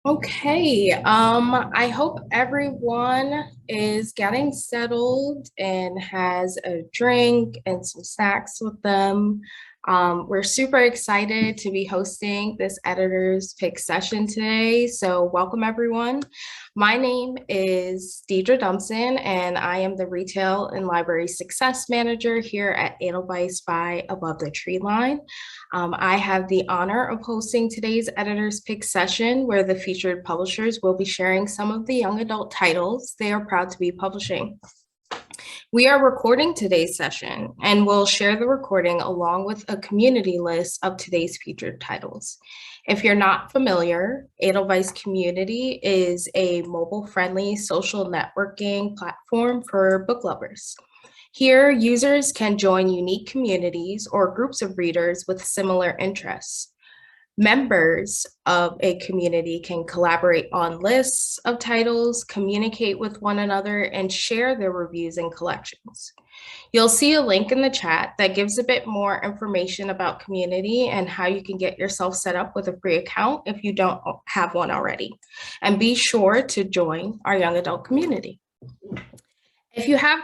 Okay, I hope everyone is getting settled and has a drink and some snacks with them. We're super excited to be hosting this editor's pick session today. So welcome everyone. My name is Deidre Dumpson and I am the Retail and Library Success Manager here at Edelweiss by Above the Tree Line. I have the honor of hosting today's editor's pick session where the featured publishers will be sharing some of the young adult titles they are proud to be publishing. We are recording today's session and we'll share the recording along with a community list of today's featured titles. If you're not familiar, Edelweiss Community is a mobile-friendly social networking platform for book lovers. Here, users can join unique communities or groups of readers with similar interests. Members of a community can collaborate on lists of titles, communicate with one another, and share their reviews and collections. You'll see a link in the chat that gives a bit more information about community and how you can get yourself set up with a free account if you don't have one already. And be sure to join our young adult community. If you have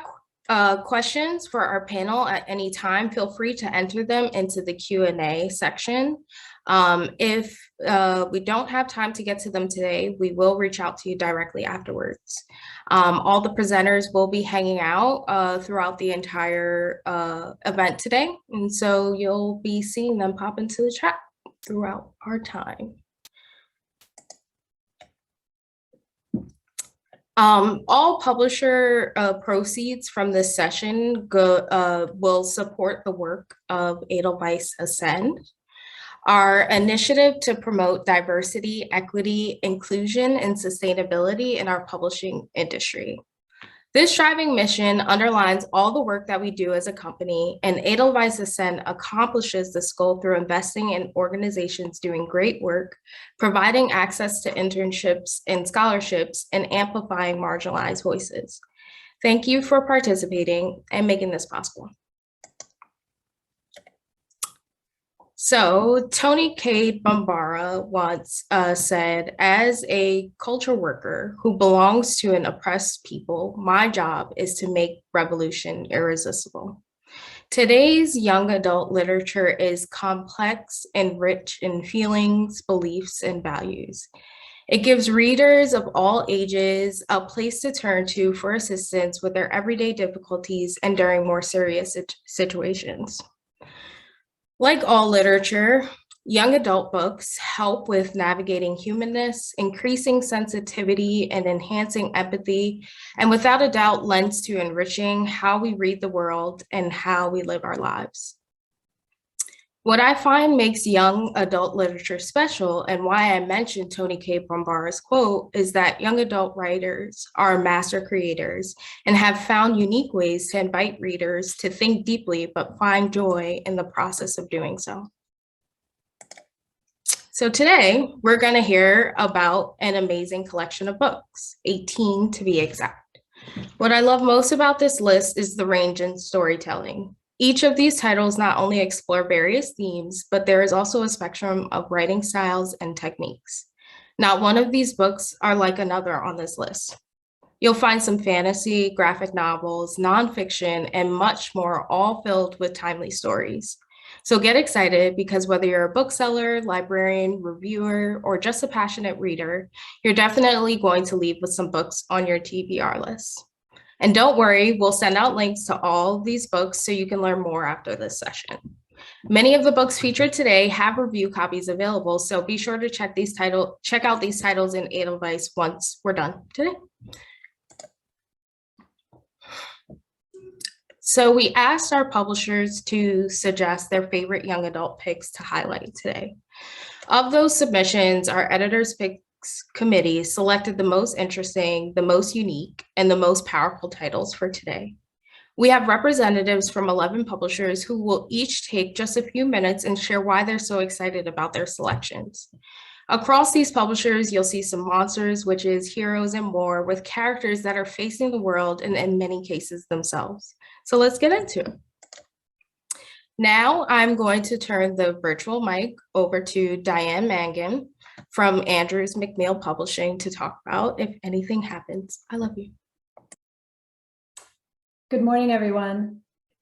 questions for our panel at any time, feel free to enter them into the Q&A section. If we don't have time to get to them today, we will reach out to you directly afterwards. All the presenters will be hanging out throughout the entire event today, and so you'll be seeing them pop into the chat throughout our time. All publisher proceeds from this session will support the work of Edelweiss Ascend, our initiative to promote diversity, equity, inclusion, and sustainability in our publishing industry. This driving mission underlines all the work that we do as a company, and Edelweiss Ascend accomplishes this goal through investing in organizations doing great work, providing access to internships and scholarships, and amplifying marginalized voices. Thank you for participating and making this possible. So Tony K. Bambara once said, as a culture worker who belongs to an oppressed people, my job is to make revolution irresistible. Today's young adult literature is complex and rich in feelings, beliefs, and values. It gives readers of all ages a place to turn to for assistance with their everyday difficulties and during more serious situations. Like all literature, young adult books help with navigating humanness, increasing sensitivity, and enhancing empathy, and without a doubt lends to enriching how we read the world and how we live our lives. What I find makes young adult literature special and why I mentioned Tony K. Bambara's quote is that young adult writers are master creators and have found unique ways to invite readers to think deeply but find joy in the process of doing so. So today we're going to hear about an amazing collection of books, 18 to be exact. What I love most about this list is the range in storytelling. Each of these titles not only explore various themes, but there is also a spectrum of writing styles and techniques. Not one of these books are like another on this list. You'll find some fantasy, graphic novels, nonfiction, and much more, all filled with timely stories. So get excited because whether you're a bookseller, librarian, reviewer, or just a passionate reader, you're definitely going to leave with some books on your TBR list. And don't worry, we'll send out links to all of these books so you can learn more after this session. Many of the books featured today have review copies available, so be sure to check out these titles in Edelweiss once we're done today. So we asked our publishers to suggest their favorite young adult picks to highlight today. Of those submissions, our editors picked committee selected the most interesting, the most unique, and the most powerful titles for today. We have representatives from 11 publishers who will each take just a few minutes and share why they're so excited about their selections. Across these publishers, you'll see some monsters, witches, heroes, and more with characters that are facing the world and in many cases themselves. So let's get into it. Now I'm going to turn the virtual mic over to Diane Mangan, from Andrews McNeil Publishing to talk about If Anything Happens, I Love You. Good morning, everyone.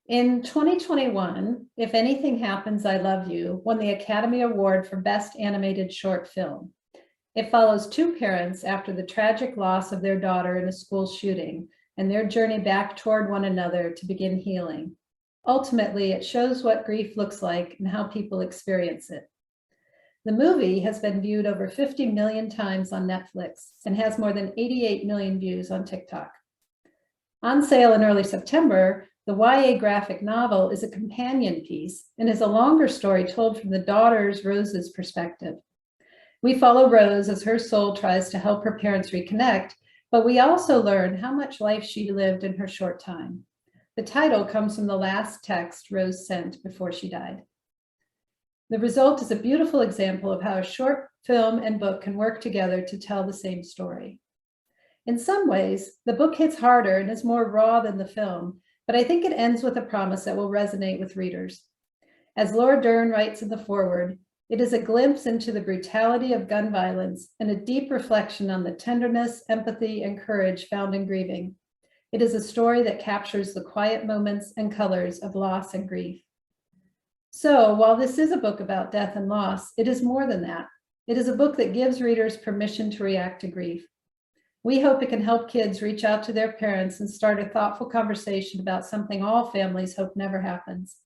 In 2021, If Anything Happens, I Love You won the Academy Award for Best Animated Short Film. It follows two parents after the tragic loss of their daughter in a school shooting and their journey back toward one another to begin healing. Ultimately, it shows what grief looks like and how people experience it. The movie has been viewed over 50 million times on Netflix and has more than 88 million views on TikTok. On sale in early September, the YA graphic novel is a companion piece and is a longer story told from the daughter's Rose's perspective. We follow Rose as her soul tries to help her parents reconnect, but we also learn how much life she lived in her short time. The title comes from the last text Rose sent before she died. The result is a beautiful example of how a short film and book can work together to tell the same story. In some ways, the book hits harder and is more raw than the film, but I think it ends with a promise that will resonate with readers. As Laura Dern writes in the foreword, it is a glimpse into the brutality of gun violence and a deep reflection on the tenderness, empathy, and courage found in grieving. It is a story that captures the quiet moments and colors of loss and grief. So while this is a book about death and loss, it is more than that. It is a book that gives readers permission to react to grief. We hope it can help kids reach out to their parents and start a thoughtful conversation about something all families hope never happens.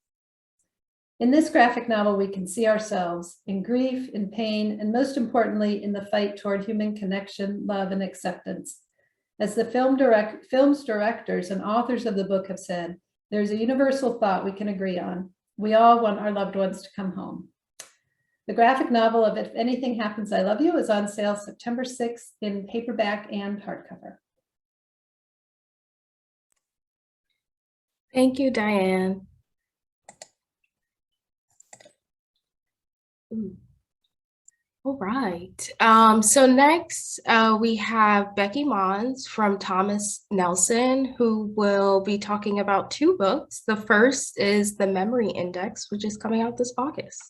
In this graphic novel, we can see ourselves in grief, in pain, and most importantly, in the fight toward human connection, love, and acceptance. As the film's directors and authors of the book have said, there's a universal thought we can agree on. We all want our loved ones to come home. The graphic novel of If Anything Happens, I Love You is on sale September 6th in paperback and hardcover. Thank you, Diane. Ooh. All right. So next we have Becky Mons from Thomas Nelson, who will be talking about two books. The first is The Memory Index, which is coming out this August.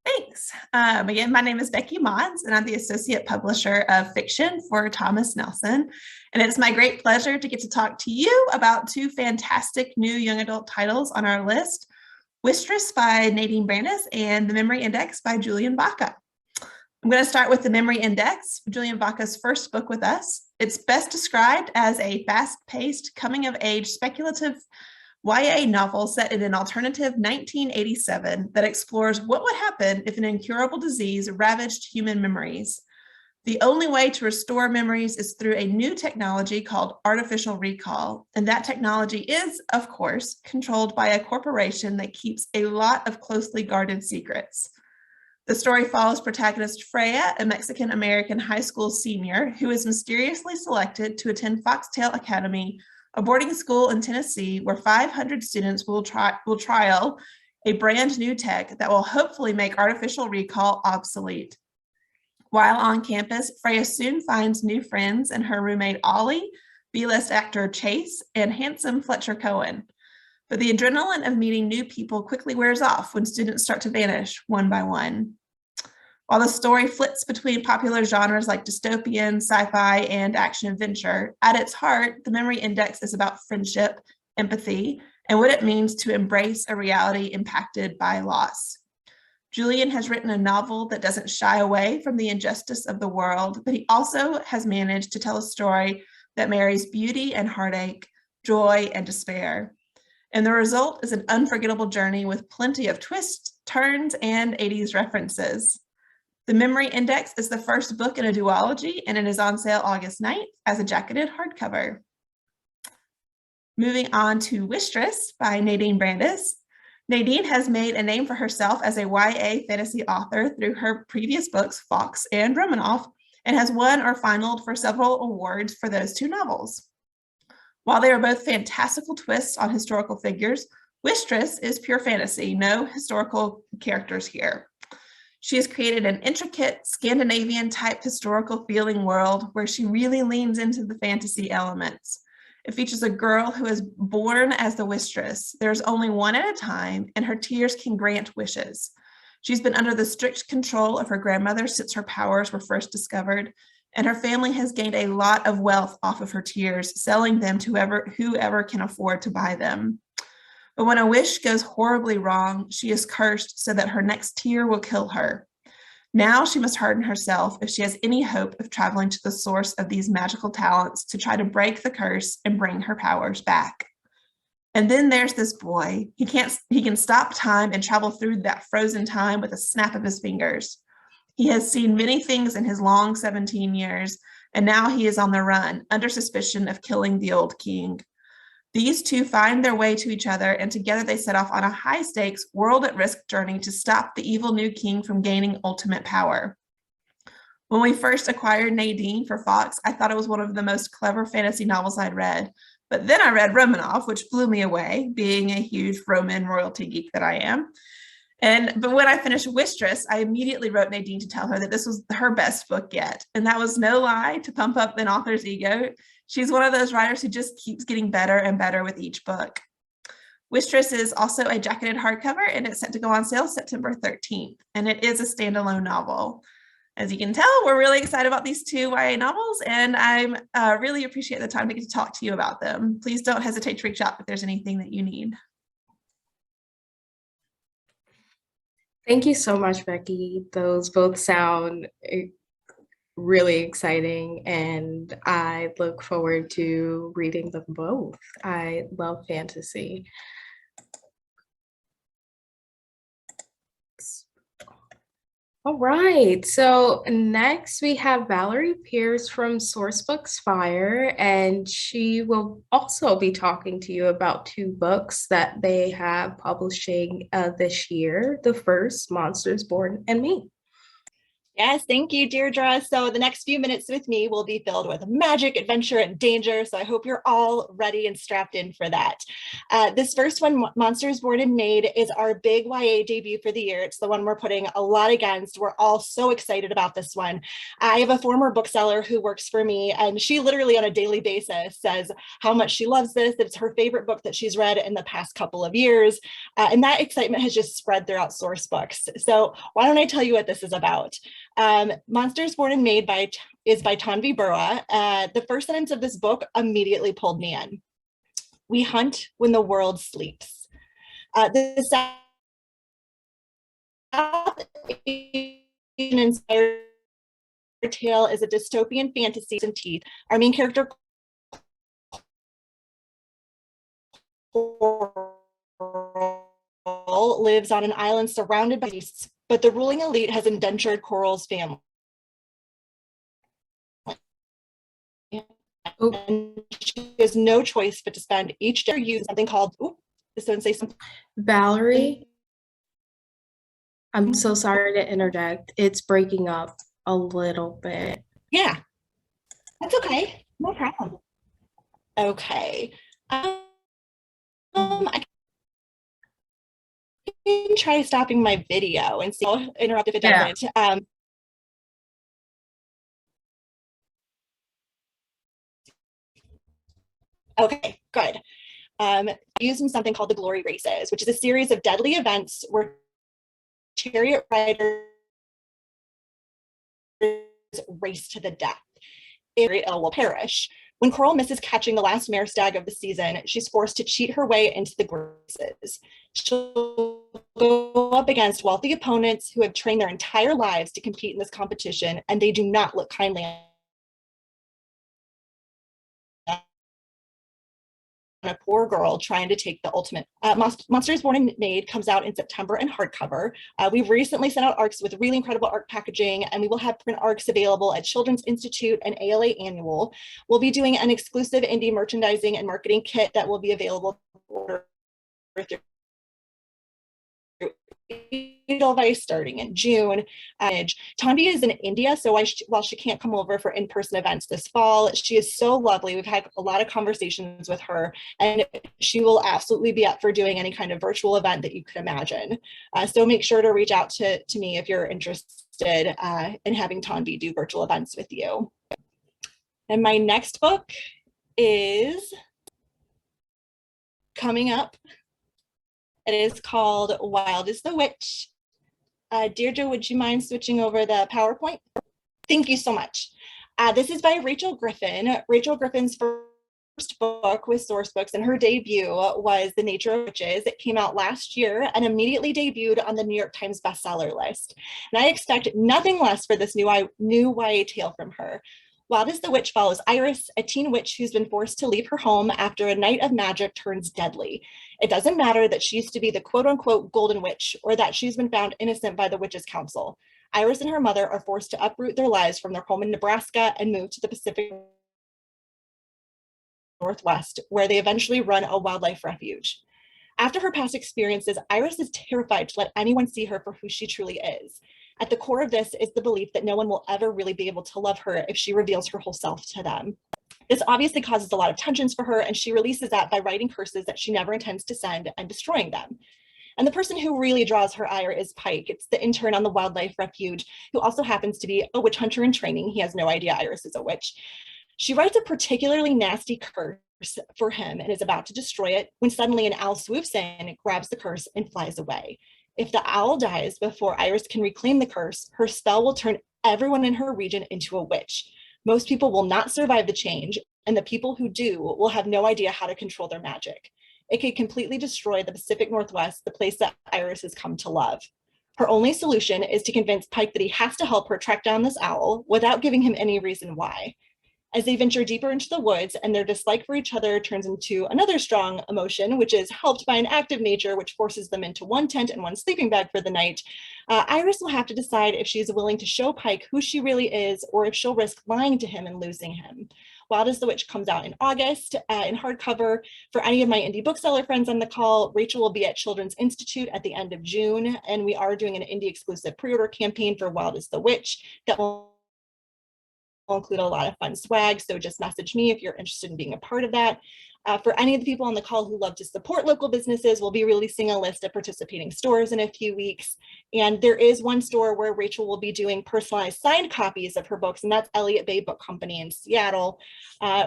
Thanks. Again, my name is Becky Mons, and I'm the Associate Publisher of Fiction for Thomas Nelson. And it's my great pleasure to get to talk to you about two fantastic new young adult titles on our list, Wistress by Nadine Branis and The Memory Index by Julian Baca. I'm going to start with The Memory Index, Julian Baca's first book with us. It's best described as a fast-paced, coming-of-age, speculative YA novel set in an alternative 1987 that explores what would happen if an incurable disease ravaged human memories. The only way to restore memories is through a new technology called artificial recall, and that technology is, of course, controlled by a corporation that keeps a lot of closely guarded secrets. The story follows protagonist Freya, a Mexican-American high school senior who is mysteriously selected to attend Foxtail Academy, a boarding school in Tennessee where 500 students will trial a brand new tech that will hopefully make artificial recall obsolete. While on campus, Freya soon finds new friends in her roommate Ollie, B-list actor Chase, and handsome Fletcher Cohen. But the adrenaline of meeting new people quickly wears off when students start to vanish one by one. While the story flits between popular genres like dystopian, sci-fi, and action-adventure, at its heart, The Memory Index is about friendship, empathy, and what it means to embrace a reality impacted by loss. Julian has written a novel that doesn't shy away from the injustice of the world, but he also has managed to tell a story that marries beauty and heartache, joy and despair. And the result is an unforgettable journey with plenty of twists, turns, and 80s references. The Memory Index is the first book in a duology, and it is on sale August 9th as a jacketed hardcover. Moving on to Wistress by Nadine Branis. Nadine has made a name for herself as a YA fantasy author through her previous books, Fox and Romanoff, and has won or finaled for several awards for those two novels. While they are both fantastical twists on historical figures, Wistress is pure fantasy, no historical characters here. She has created an intricate Scandinavian-type historical feeling world where she really leans into the fantasy elements. It features a girl who is born as the Wistress. There's only one at a time, and her tears can grant wishes. She's been under the strict control of her grandmother since her powers were first discovered, and her family has gained a lot of wealth off of her tears, selling them to whoever can afford to buy them. But when a wish goes horribly wrong, she is cursed so that her next tear will kill her. Now she must harden herself if she has any hope of traveling to the source of these magical talents to try to break the curse and bring her powers back. And then there's this boy. He can stop time and travel through that frozen time with a snap of his fingers. He has seen many things in his long 17 years, and now he is on the run, under suspicion of killing the old king. These two find their way to each other, and together they set off on a high-stakes, world-at-risk journey to stop the evil new king from gaining ultimate power. When we first acquired Nadine for Fox, I thought it was one of the most clever fantasy novels I'd read. But then I read Romanov, which blew me away, being a huge Roman royalty geek that I am. But when I finished Wistress, I immediately wrote Nadine to tell her that this was her best book yet. And that was no lie to pump up an author's ego. She's one of those writers who just keeps getting better and better with each book. Wistress is also a jacketed hardcover, and it's set to go on sale September 13th. And it is a standalone novel. As you can tell, we're really excited about these two YA novels, and I really appreciate the time to get to talk to you about them. Please don't hesitate to reach out if there's anything that you need. Thank you so much, Becky. Those both sound really exciting, and I look forward to reading them both. I love fantasy. All right, so next we have Valerie Pierce from Sourcebooksfire, and she will also be talking to you about two books that they have publishing this year. The first, Monsters Born and Me. Yes, thank you, Deirdre. So the next few minutes with me will be filled with magic, adventure, and danger. So I hope you're all ready and strapped in for that. This first one, Monsters Born and Made, is our big YA debut for the year. It's the one we're putting a lot against. We're all so excited about this one. I have a former bookseller who works for me, and she literally on a daily basis says how much she loves this. It's her favorite book that she's read in the past couple of years. And that excitement has just spread throughout Source Books. So why don't I tell you what this is about? Monsters Born and Made is by Tanvi Burra. The first sentence of this book immediately pulled me in. We hunt when the world sleeps. The South Asian inspired tale is a dystopian fantasy and teeth. Our main character lives on an island surrounded by beasts, but the ruling elite has indentured Coral's family. And she has no choice but to spend each day using something called, does someone say something? Valerie, I'm so sorry to interject. It's breaking up a little bit. Yeah, that's okay. No problem. Okay. I can try stopping my video and see. I'll interrupt if it doesn't. Yeah. Okay, good. Using something called the Glory Races, which is a series of deadly events where chariot riders race to the death. Very ill will perish. When Coral misses catching the last mare stag of the season, she's forced to cheat her way into the races. She'll go up against wealthy opponents who have trained their entire lives to compete in this competition, and they do not look kindly on a poor girl trying to take the ultimate. Monsters Born and Made comes out in September in hardcover. We've recently sent out ARCs with really incredible ARC packaging, and we will have print ARCs available at Children's Institute and ALA Annual. We'll be doing an exclusive indie merchandising and marketing kit that will be available for Edelweiss starting in June. Tanvi is in India, so while she can't come over for in-person events this fall, she is so lovely. We've had a lot of conversations with her, and she will absolutely be up for doing any kind of virtual event that you could imagine. So make sure to reach out to me if you're interested in having Tanvi do virtual events with you. And my next book is coming up. It is called Wild is the Witch. Deirdre, would you mind switching over the PowerPoint? Thank you so much. This is by Rachel Griffin. Rachel Griffin's first book with Sourcebooks, and her debut was The Nature of Witches. It came out last year and immediately debuted on the New York Times bestseller list. And I expect nothing less for this new YA tale from her. Wild as the Witch follows Iris, a teen witch who's been forced to leave her home after a night of magic turns deadly. It doesn't matter that she used to be the quote-unquote golden witch or that she's been found innocent by the Witches' Council. Iris and her mother are forced to uproot their lives from their home in Nebraska and move to the Pacific Northwest, where they eventually run a wildlife refuge. After her past experiences, Iris is terrified to let anyone see her for who she truly is. At the core of this is the belief that no one will ever really be able to love her if she reveals her whole self to them. This obviously causes a lot of tensions for her, and she releases that by writing curses that she never intends to send and destroying them. And the person who really draws her ire is Pike. It's the intern on the wildlife refuge, who also happens to be a witch hunter in training. He has no idea Iris is a witch. She writes a particularly nasty curse for him and is about to destroy it when suddenly an owl swoops in, grabs the curse, and flies away. If the owl dies before Iris can reclaim the curse, her spell will turn everyone in her region into a witch. Most people will not survive the change, and the people who do will have no idea how to control their magic. It could completely destroy the Pacific Northwest, the place that Iris has come to love. Her only solution is to convince Pike that he has to help her track down this owl without giving him any reason why. As they venture deeper into the woods and their dislike for each other turns into another strong emotion, which is helped by an active nature, which forces them into one tent and one sleeping bag for the night, Iris will have to decide if she's willing to show Pike who she really is or if she'll risk lying to him and losing him. Wild as the Witch comes out in August in hardcover. For any of my indie bookseller friends on the call, Rachel will be at Children's Institute at the end of June, and we are doing an indie exclusive pre-order campaign for Wild as the Witch that will include a lot of fun swag, so just message me if you're interested in being a part of that. For any of the people on the call who love to support local businesses, we'll be releasing a list of participating stores in a few weeks. And there is one store where Rachel will be doing personalized signed copies of her books, and that's Elliott Bay Book Company in Seattle.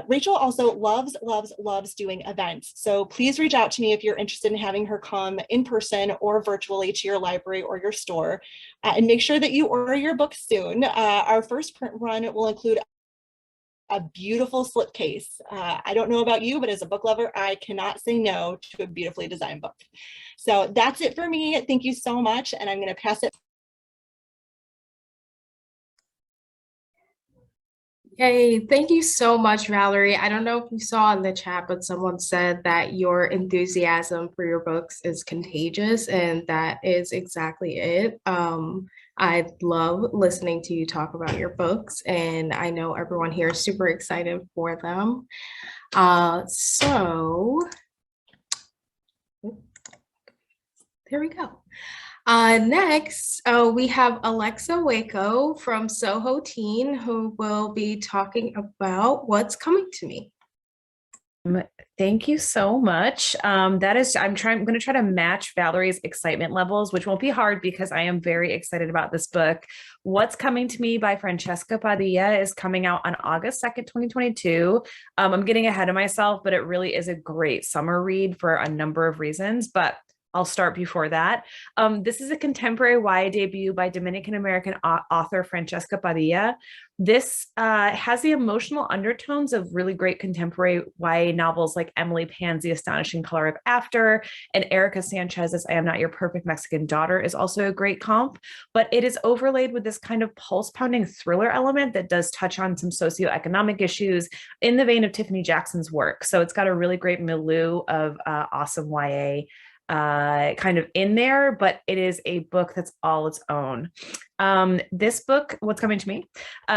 Rachel also loves doing events. So please reach out to me if you're interested in having her come in person or virtually to your library or your store. And make sure that you order your books soon. Our first print run will include a beautiful slipcase. I don't know about you, but as a book lover, I cannot say no to a beautifully designed book. So that's it for me. Thank you so much. And I'm going to pass it. Yay, thank you so much, Valerie. I don't know if you saw in the chat, but someone said that your enthusiasm for your books is contagious, and that is exactly it. I love listening to you talk about your books, and I know everyone here is super excited for them. So there we go. Next, we have Alexa Waco from Soho Teen, who will be talking about What's Coming to Me. Thank you so much. I'm going to try to match Valerie's excitement levels, which won't be hard because I am very excited about this book. What's Coming to Me by Francesca Padilla is coming out on August 2nd, 2022. I'm getting ahead of myself, but it really is a great summer read for a number of reasons, but I'll start before that. This is a contemporary YA debut by Dominican-American author Francesca Padilla. This has the emotional undertones of really great contemporary YA novels like Emily Pan's The Astonishing Color of After, and Erica Sanchez's I Am Not Your Perfect Mexican Daughter is also a great comp, but it is overlaid with this kind of pulse-pounding thriller element that does touch on some socioeconomic issues in the vein of Tiffany Jackson's work. So it's got a really great milieu of awesome YA kind of in there, but it is a book that's all its own. This book, What's Coming to Me,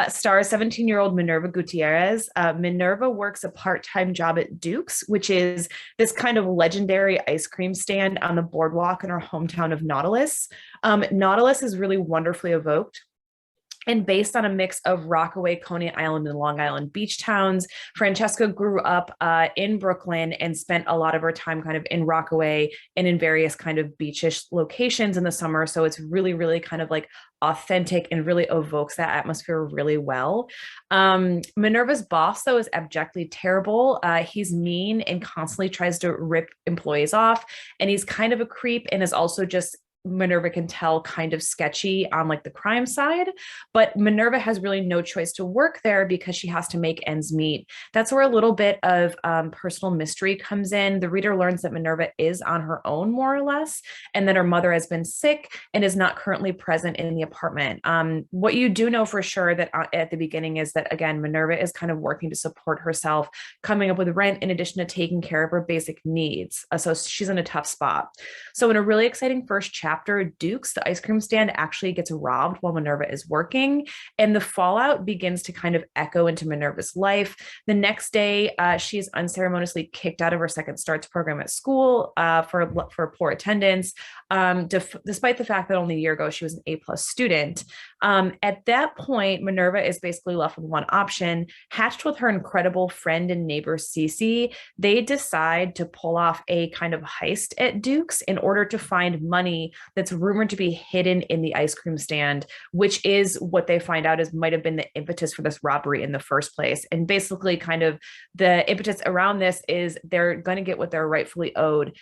stars 17-year-old Minerva Gutierrez. Minerva works a part-time job at Duke's, which is this kind of legendary ice cream stand on the boardwalk in her hometown of Nautilus. Nautilus is really wonderfully evoked and based on a mix of Rockaway, Coney Island, and Long Island beach towns. Francesca grew up in Brooklyn and spent a lot of her time kind of in Rockaway and in various kind of beachish locations in the summer. So it's really, really kind of like authentic and really evokes that atmosphere really well. Minerva's boss, though, is abjectly terrible. He's mean and constantly tries to rip employees off. And he's kind of a creep and is also just Minerva can tell kind of sketchy on like the crime side, but Minerva has really no choice to work there because she has to make ends meet. That's where a little bit of personal mystery comes in. The reader learns that Minerva is on her own, more or less, and that her mother has been sick and is not currently present in the apartment. What you do know for sure that at the beginning is that, again, Minerva is kind of working to support herself, coming up with rent in addition to taking care of her basic needs. So she's in a tough spot. So in a really exciting first chapter, Duke's, the ice cream stand, actually gets robbed while Minerva is working, and the fallout begins to kind of echo into Minerva's life. The next day, she is unceremoniously kicked out of her Second Starts program at school for poor attendance, despite the fact that only a year ago she was an A+ student. At that point, Minerva is basically left with one option. Hatched with her incredible friend and neighbor Cece, they decide to pull off a kind of heist at Duke's in order to find money that's rumored to be hidden in the ice cream stand, which is what they find out is might have been the impetus for this robbery in the first place. And basically kind of the impetus around this is they're going to get what they're rightfully owed,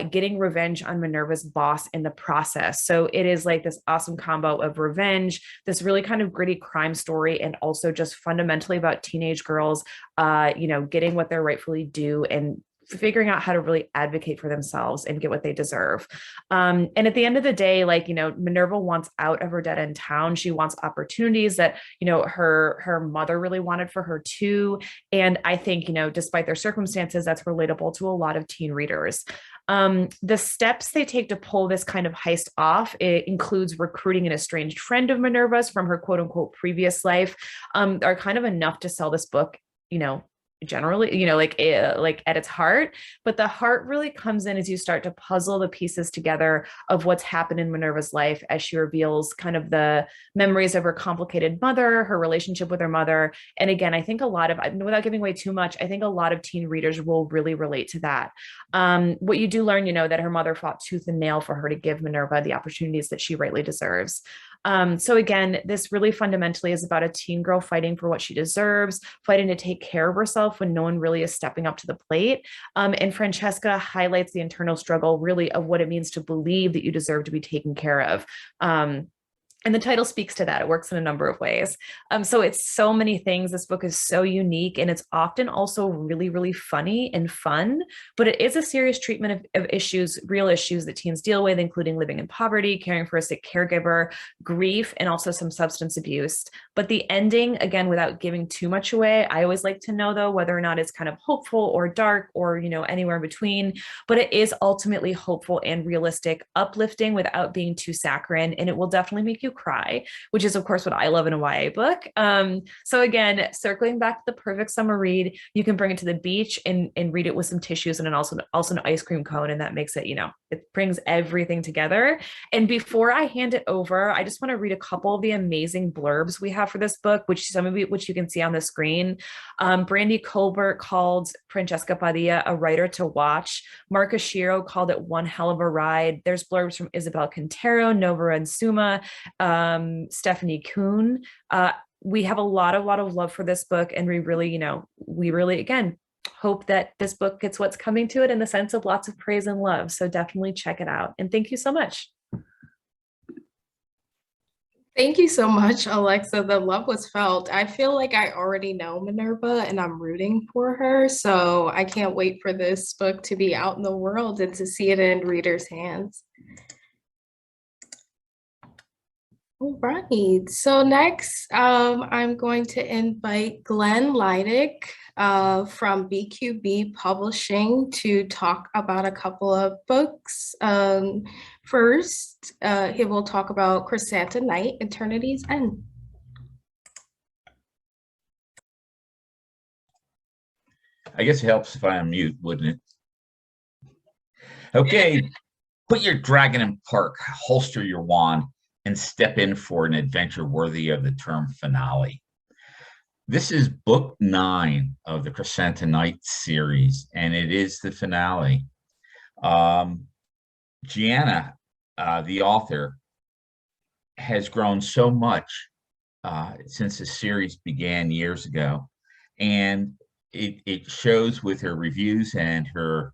getting revenge on Minerva's boss in the process. So it is like this awesome combo of revenge, this really kind of gritty crime story, and also just fundamentally about teenage girls, getting what they're rightfully due and figuring out how to really advocate for themselves and get what they deserve. And at the end of the day, Minerva wants out of her dead end town. She wants opportunities that, her mother really wanted for her too. And I think, despite their circumstances, that's relatable to a lot of teen readers. The steps they take to pull this kind of heist off, it includes recruiting an estranged friend of Minerva's from her quote unquote previous life, are kind of enough to sell this book, generally, like at its heart. But the heart really comes in as you start to puzzle the pieces together of what's happened in Minerva's life as she reveals kind of the memories of her complicated mother, her relationship with her mother. And again, I think without giving away too much, I think a lot of teen readers will really relate to that. What you do learn, that her mother fought tooth and nail for her to give Minerva the opportunities that she rightly deserves. So again, this really fundamentally is about a teen girl fighting for what she deserves, fighting to take care of herself when no one really is stepping up to the plate. And Francesca highlights the internal struggle really of what it means to believe that you deserve to be taken care of. And the title speaks to that. It works in a number of ways. So it's so many things. This book is so unique, and it's often also really, really funny and fun, but it is a serious treatment of issues, real issues that teens deal with, including living in poverty, caring for a sick caregiver, grief, and also some substance abuse. But the ending, again, without giving too much away, I always like to know though, whether or not it's kind of hopeful or dark or, anywhere in between, but it is ultimately hopeful and realistic, uplifting without being too saccharine. And it will definitely make you cry, which is of course what I love in a YA book. So again, circling back to the perfect summer read, you can bring it to the beach and read it with some tissues and also an ice cream cone, and that makes it, it brings everything together. And before I hand it over, I just want to read a couple of the amazing blurbs we have for this book, which you can see on the screen. Brandy Colbert called Francesca Padilla a writer to watch. Marcus Shiro called it one hell of a ride. There's blurbs from Isabel Quintero, Nova and Suma, Stephanie Kuhn. We have a lot of love for this book, and we really again hope that this book gets what's coming to it in the sense of lots of praise and love. So definitely check it out, and thank you so much. Thank you so much, Alexa. The love was felt. I feel like I already know Minerva and I'm rooting for her. So I can't wait for this book to be out in the world and to see it in readers' hands. All right. So next, I'm going to invite Glenn Leidick from BQB Publishing to talk about a couple of books. First, he will talk about Chrysantha Night, Eternities End. I guess it helps if I unmute, wouldn't it? Okay, put your dragon in park, holster your wand, and step in for an adventure worthy of the term finale. This is book 9 of the Chrysantha Night series, and it is the finale. Gianna, the author, has grown so much since the series began years ago, and it shows with her reviews and her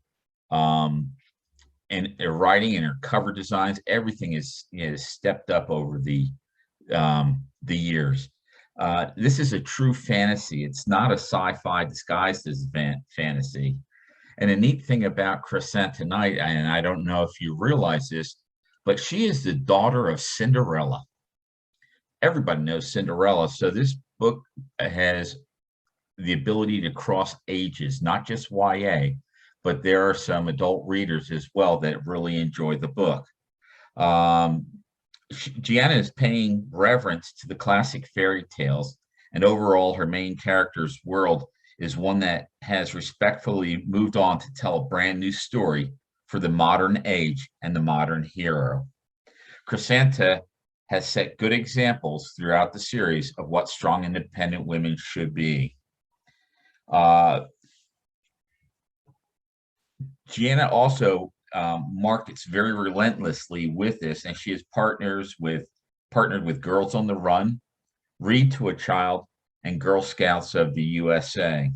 and her writing and her cover designs, everything is stepped up over the years. This is a true fantasy. It's not a sci-fi disguised as fantasy. And the neat thing about Crescent tonight, and I don't know if you realize this, but she is the daughter of Cinderella. Everybody knows Cinderella. So this book has the ability to cross ages, not just YA, but there are some adult readers as well that really enjoy the book. Gianna is paying reverence to the classic fairy tales, and overall her main character's world is one that has respectfully moved on to tell a brand new story for the modern age and the modern hero. Crescenta has set good examples throughout the series of what strong, independent women should be. Gianna also markets very relentlessly with this, and she has partnered with Girls on the Run, Read to a Child, and Girl Scouts of the USA.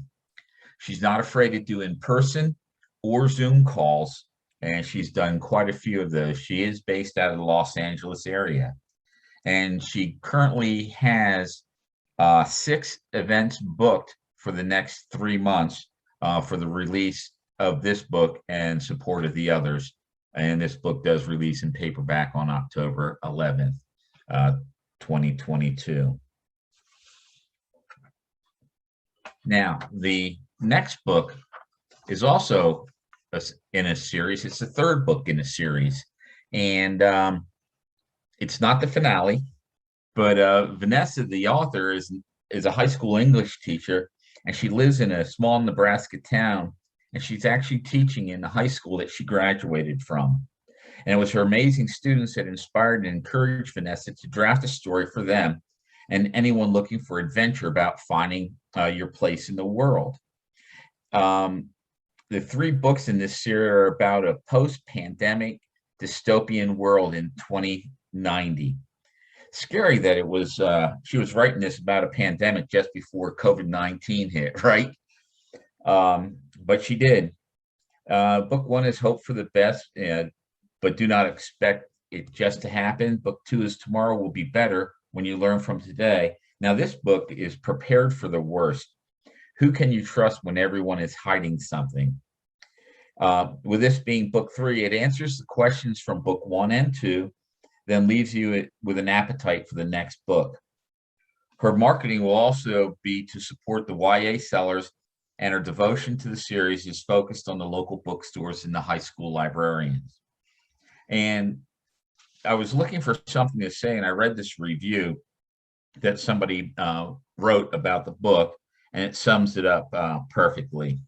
She's not afraid to do in-person or Zoom calls, and she's done quite a few of those. She is based out of the Los Angeles area, and she currently has 6 events booked for the next 3 months for the release of this book and support of the others. And this book does release in paperback on October 11th, 2022. Now, the next book is also in a series. It's the 3rd book in a series. And it's not the finale, but Vanessa, the author, is a high school English teacher, and she lives in a small Nebraska town, and she's actually teaching in the high school that she graduated from. And it was her amazing students that inspired and encouraged Vanessa to draft a story for them and anyone looking for adventure about finding your place in the world. The 3 books in this series are about a post-pandemic dystopian world in 2090. Scary that it was, she was writing this about a pandemic just before COVID-19 hit, right? But she did. Book 1 is hope for the best, but do not expect it just to happen. Book 2 is tomorrow will be better when you learn from today. Now, this book is prepared for the worst. Who can you trust when everyone is hiding something? With this being book 3, it answers the questions from book 1 and 2, then leaves you with an appetite for the next book. Her marketing will also be to support the YA sellers, and her devotion to the series is focused on the local bookstores and the high school librarians. And I was looking for something to say, and I read this review that somebody wrote about the book, and it sums it up perfectly.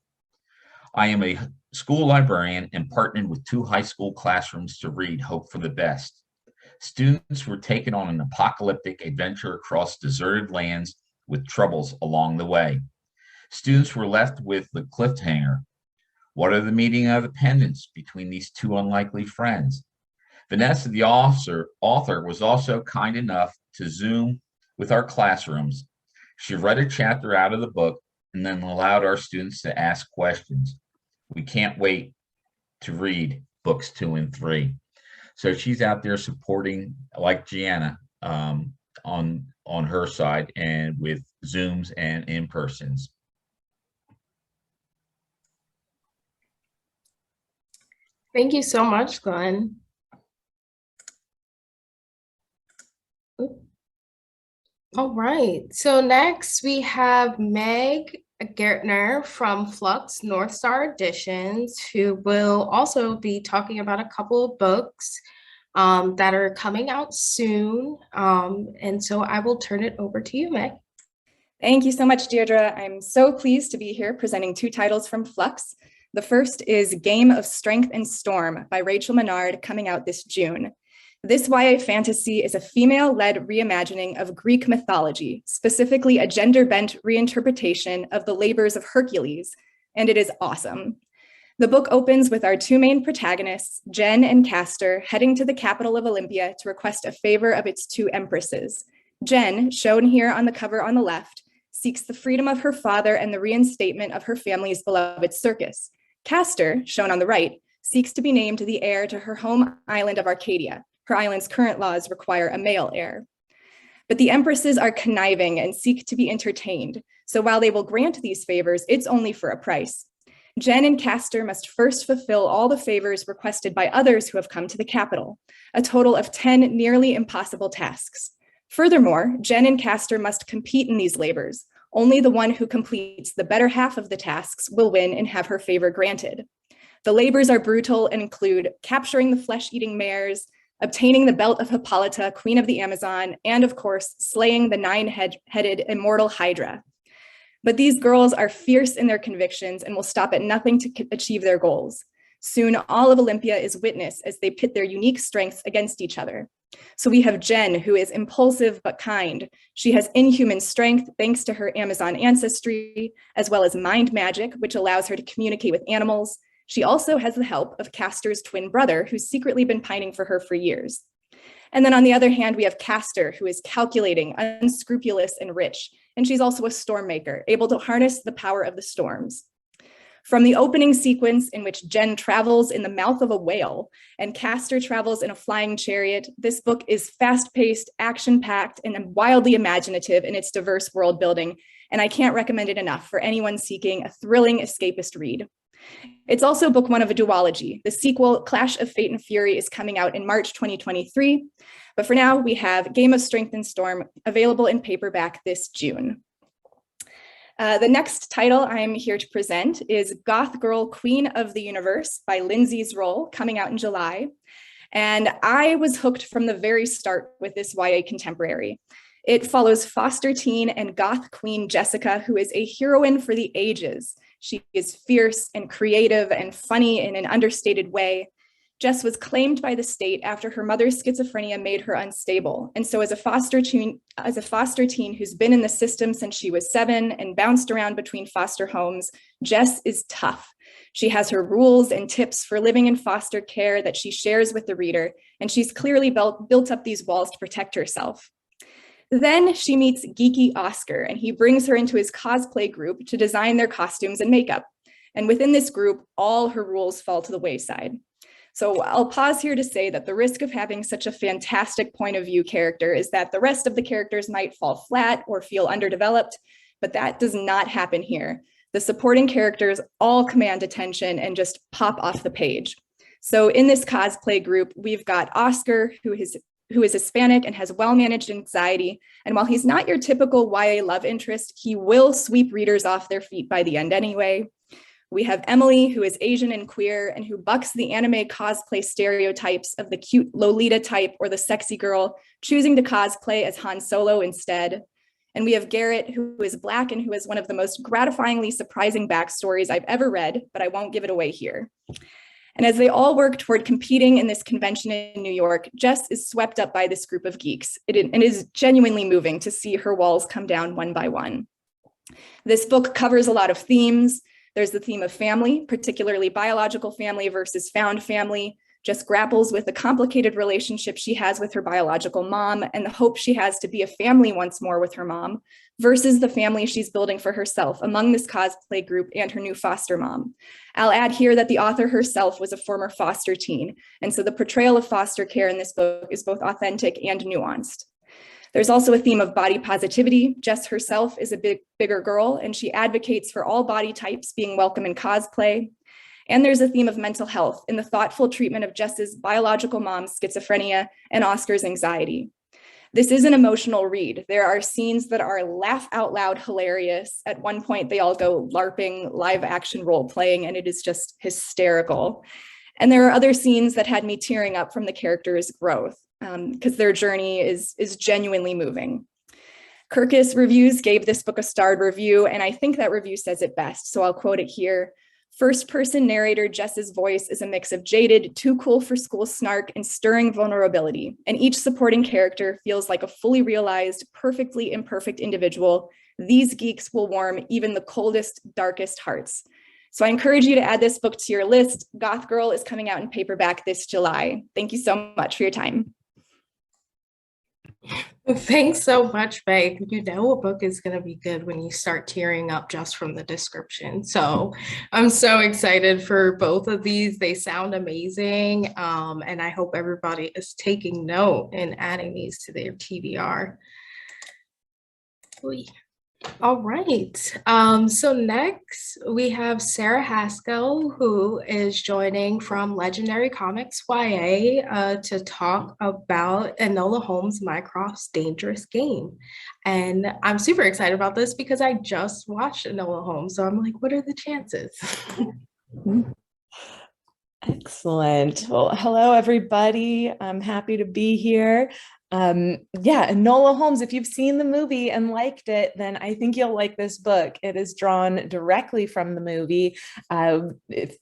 I am a school librarian and partnered with 2 high school classrooms to read Hope for the Best. Students were taken on an apocalyptic adventure across deserted lands with troubles along the way. Students were left with the cliffhanger. What are the meeting of the pendants between these 2 unlikely friends? Vanessa, the author, was also kind enough to Zoom with our classrooms. She read a chapter out of the book and then allowed our students to ask questions. We can't wait to read books 2 and 3. So she's out there supporting, like Gianna, on her side, and with Zooms and in-persons. Thank you so much, Glenn. All right, so next we have Meg Gertner from Flux Northstar Editions, who will also be talking about a couple of books that are coming out soon. And so I will turn it over to you, Meg. Thank you so much, Deirdre. I'm so pleased to be here presenting 2 titles from Flux. The first is Game of Strength and Storm by Rachel Menard, coming out this June. This YA fantasy is a female-led reimagining of Greek mythology, specifically a gender-bent reinterpretation of the labors of Hercules, and it is awesome. The book opens with our 2 main protagonists, Jen and Castor, heading to the capital of Olympia to request a favor of its 2 empresses. Jen, shown here on the cover on the left, seeks the freedom of her father and the reinstatement of her family's beloved circus. Castor, shown on the right, seeks to be named the heir to her home island of Arcadia. Her island's current laws require a male heir. But the empresses are conniving and seek to be entertained. So while they will grant these favors, it's only for a price. Jen and Castor must first fulfill all the favors requested by others who have come to the capital, a total of 10 nearly impossible tasks. Furthermore, Jen and Castor must compete in these labors. Only the one who completes the better half of the tasks will win and have her favor granted. The labors are brutal and include capturing the flesh-eating mares, obtaining the belt of Hippolyta, queen of the Amazon, and of course, slaying the nine-headed immortal Hydra. But these girls are fierce in their convictions and will stop at nothing to achieve their goals. Soon, all of Olympia is witness as they pit their unique strengths against each other. So we have Jen, who is impulsive but kind. She has inhuman strength thanks to her Amazon ancestry, as well as mind magic, which allows her to communicate with animals. She also has the help of Castor's twin brother, who's secretly been pining for her for years. And then on the other hand, we have Castor, who is calculating, unscrupulous, and rich. And she's also a storm maker, able to harness the power of the storms. From the opening sequence in which Jen travels in the mouth of a whale and Castor travels in a flying chariot, this book is fast-paced, action-packed, and wildly imaginative in its diverse world building. And I can't recommend it enough for anyone seeking a thrilling escapist read. It's also book one of a duology. The sequel, Clash of Fate and Fury, is coming out in March 2023. But for now, we have Game of Strength and Storm available in paperback this June. The next title I'm here to present is Goth Girl, Queen of the Universe by Lindsay's Roll, coming out in July. And I was hooked from the very start with this YA contemporary. It follows foster teen and goth queen Jessica, who is a heroine for the ages. She is fierce and creative and funny in an understated way. Jess was claimed by the state after her mother's schizophrenia made her unstable. And so as a foster teen who's been in the system since she was 7 and bounced around between foster homes, Jess is tough. She has her rules and tips for living in foster care that she shares with the reader, and she's clearly built up these walls to protect herself. Then she meets geeky Oscar, and he brings her into his cosplay group to design their costumes and makeup. And within this group, all her rules fall to the wayside. So I'll pause here to say that the risk of having such a fantastic point of view character is that the rest of the characters might fall flat or feel underdeveloped, but that does not happen here. The supporting characters all command attention and just pop off the page. So in this cosplay group, we've got Oscar, who is Hispanic and has well-managed anxiety. And while he's not your typical YA love interest, he will sweep readers off their feet by the end anyway. We have Emily, who is Asian and queer and who bucks the anime cosplay stereotypes of the cute Lolita type or the sexy girl, choosing to cosplay as Han Solo instead. And we have Garrett, who is Black and who has one of the most gratifyingly surprising backstories I've ever read, but I won't give it away here. And as they all work toward competing in this convention in New York, Jess is swept up by this group of geeks. It is genuinely moving to see her walls come down one by one. This book covers a lot of themes. There's the theme of family, particularly biological family versus found family. Jess grapples with the complicated relationship she has with her biological mom and the hope she has to be a family once more with her mom versus the family she's building for herself among this cosplay group and her new foster mom. I'll add here that the author herself was a former foster teen, and so the portrayal of foster care in this book is both authentic and nuanced. There's also a theme of body positivity. Jess herself is a bigger girl, and she advocates for all body types being welcome in cosplay. And there's a theme of mental health in the thoughtful treatment of Jess's biological mom's schizophrenia and Oscar's anxiety. This is an emotional read. There are scenes that are laugh out loud hilarious. At one point, they all go LARPing, live action role playing, and it is just hysterical. And there are other scenes that had me tearing up from the characters' growth because their journey is genuinely moving. Kirkus Reviews gave this book a starred review, and I think that review says it best, so I'll quote it here. First-person narrator Jess's voice is a mix of jaded, too cool for school snark and stirring vulnerability, and each supporting character feels like a fully realized, perfectly imperfect individual. These geeks will warm even the coldest, darkest hearts. So I encourage you to add this book to your list. Goth Girl is coming out in paperback this July. Thank you so much for your time. Thanks so much, Meg. You know a book is going to be good when you start tearing up just from the description. So I'm so excited for both of these. They sound amazing. And I hope everybody is taking note and adding these to their TBR. Oy. All right. So next we have Sarah Haskell, who is joining from Legendary Comics YA to talk about Enola Holmes' Mycroft's Dangerous Game. And I'm super excited about this because I just watched Enola Holmes. So I'm like, what are the chances? Excellent. Well, hello, everybody. I'm happy to be here. Yeah, Enola Holmes, if you've seen the movie and liked it, then I think you'll like this book. It is drawn directly from the movie.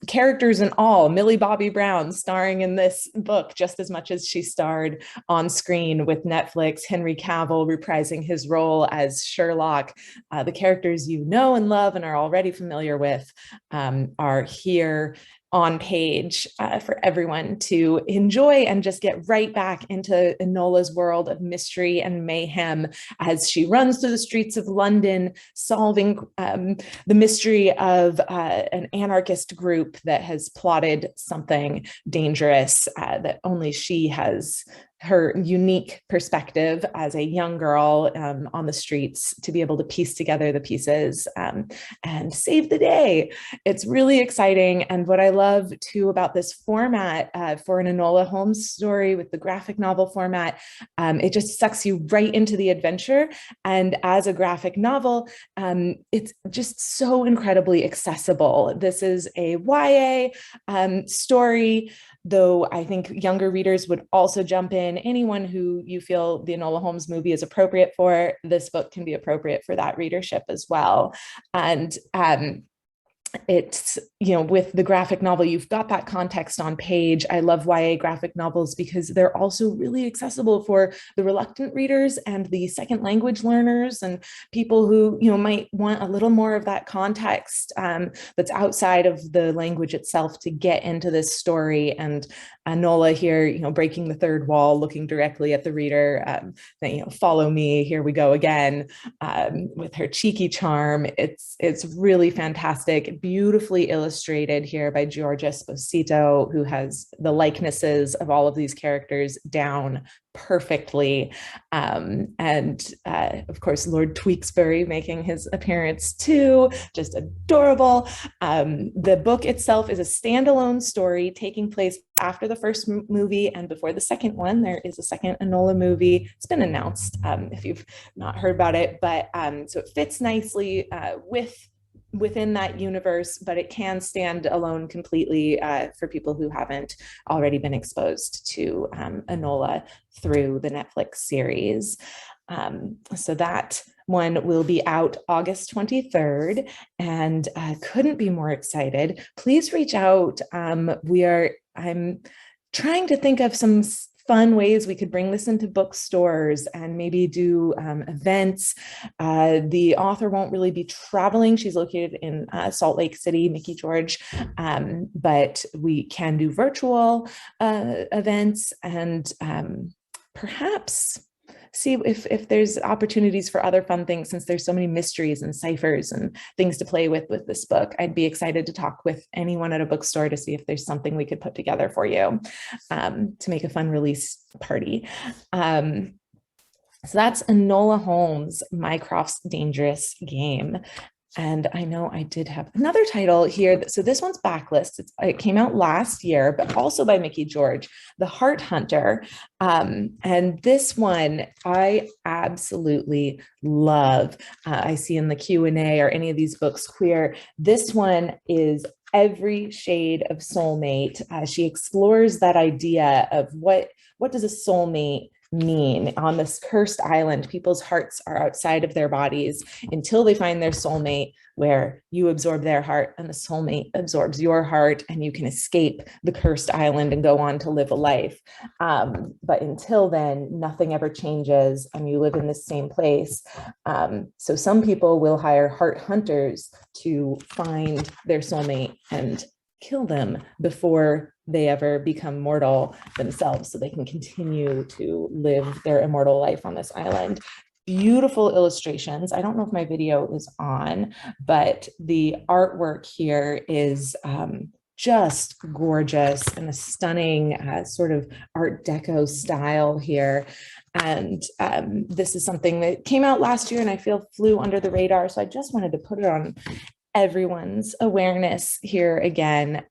Characters and all, Millie Bobby Brown starring in this book just as much as she starred on screen with Netflix, Henry Cavill reprising his role as Sherlock. The characters you know and love and are already familiar with are here on page for everyone to enjoy and just get right back into Enola's world of mystery and mayhem as she runs through the streets of London, solving the mystery of an anarchist group that has plotted something dangerous that only she has her unique perspective as a young girl on the streets to be able to piece together the pieces and save the day. It's really exciting. And what I love too about this format for an Enola Holmes story with the graphic novel format, it just sucks you right into the adventure. And as a graphic novel, it's just so incredibly accessible. This is a YA story, though I think younger readers would also jump in. Anyone who you feel the Enola Holmes movie is appropriate for, this book can be appropriate for that readership as well. And it's, you know, with the graphic novel, you've got that context on page. I love YA graphic novels because they're also really accessible for the reluctant readers and the second language learners and people who, you know, might want a little more of that context that's outside of the language itself to get into this story. And Enola here, you know, breaking the third wall, looking directly at the reader, that, you know, follow me, here we go again, with her cheeky charm. It's really fantastic. Beautifully illustrated here by Giorgia Sposito, who has the likenesses of all of these characters down perfectly. Of course, Lord Tewkesbury making his appearance too, just adorable. The book itself is a standalone story taking place after the first movie and before the second one. There is a second Enola movie. It's been announced if you've not heard about it, but so it fits nicely within that universe, but it can stand alone completely for people who haven't already been exposed to Enola through the Netflix series. So that one will be out August 23rd, and I couldn't be more excited. Please reach out. I'm trying to think of some fun ways we could bring this into bookstores and maybe do events. The author won't really be traveling. She's located in Salt Lake City, Mickey George, but we can do virtual events and perhaps see if there's opportunities for other fun things, since there's so many mysteries and ciphers and things to play with this book. I'd be excited to talk with anyone at a bookstore to see if there's something we could put together for you to make a fun release party. So that's Enola Holmes, Mycroft's Dangerous Game. And I know I did have another title here. So this one's backlist. It came out last year, but also by Mickey George, The Heart Hunter. And this one I absolutely love. I see in the Q&A or any of these books queer. This one is every shade of soulmate. She explores that idea of what does a soulmate mean on this cursed island. People's hearts are outside of their bodies until they find their soulmate, where you absorb their heart and the soulmate absorbs your heart, and you can escape the cursed island and go on to live a life. But until then, nothing ever changes and you live in the same place. So some people will hire heart hunters to find their soulmate and kill them before they ever become mortal themselves, so they can continue to live their immortal life on this island. Beautiful illustrations. I don't know if my video is on, but the artwork here is just gorgeous and a stunning sort of Art Deco style here. And this is something that came out last year and I feel flew under the radar. So I just wanted to put it on everyone's awareness here again,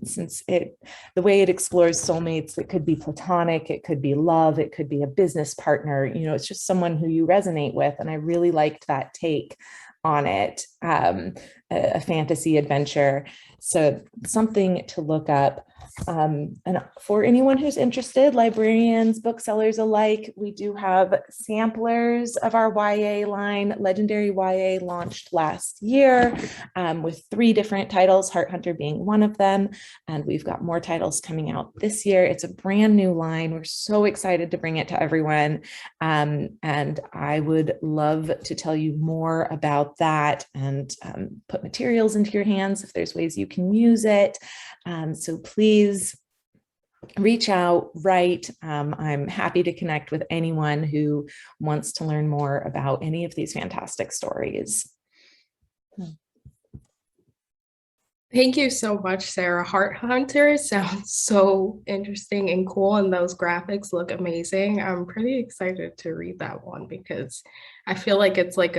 since the way it explores soulmates, it could be platonic, it could be love, it could be a business partner, you know, it's just someone who you resonate with. And I really liked that take on it, a fantasy adventure. So something to look up. And for anyone who's interested, librarians, booksellers alike, we do have samplers of our YA line. Legendary YA launched last year with 3 different titles, Heart Hunter being one of them. And we've got more titles coming out this year. It's a brand new line. We're so excited to bring it to everyone. And I would love to tell you more about that and put materials into your hands if there's ways you can use it. So please reach out, write. I'm happy to connect with anyone who wants to learn more about any of these fantastic stories. Thank you so much, Sarah. Heart Hunter sounds so interesting and cool, and those graphics look amazing. I'm pretty excited to read that one because I feel like it's like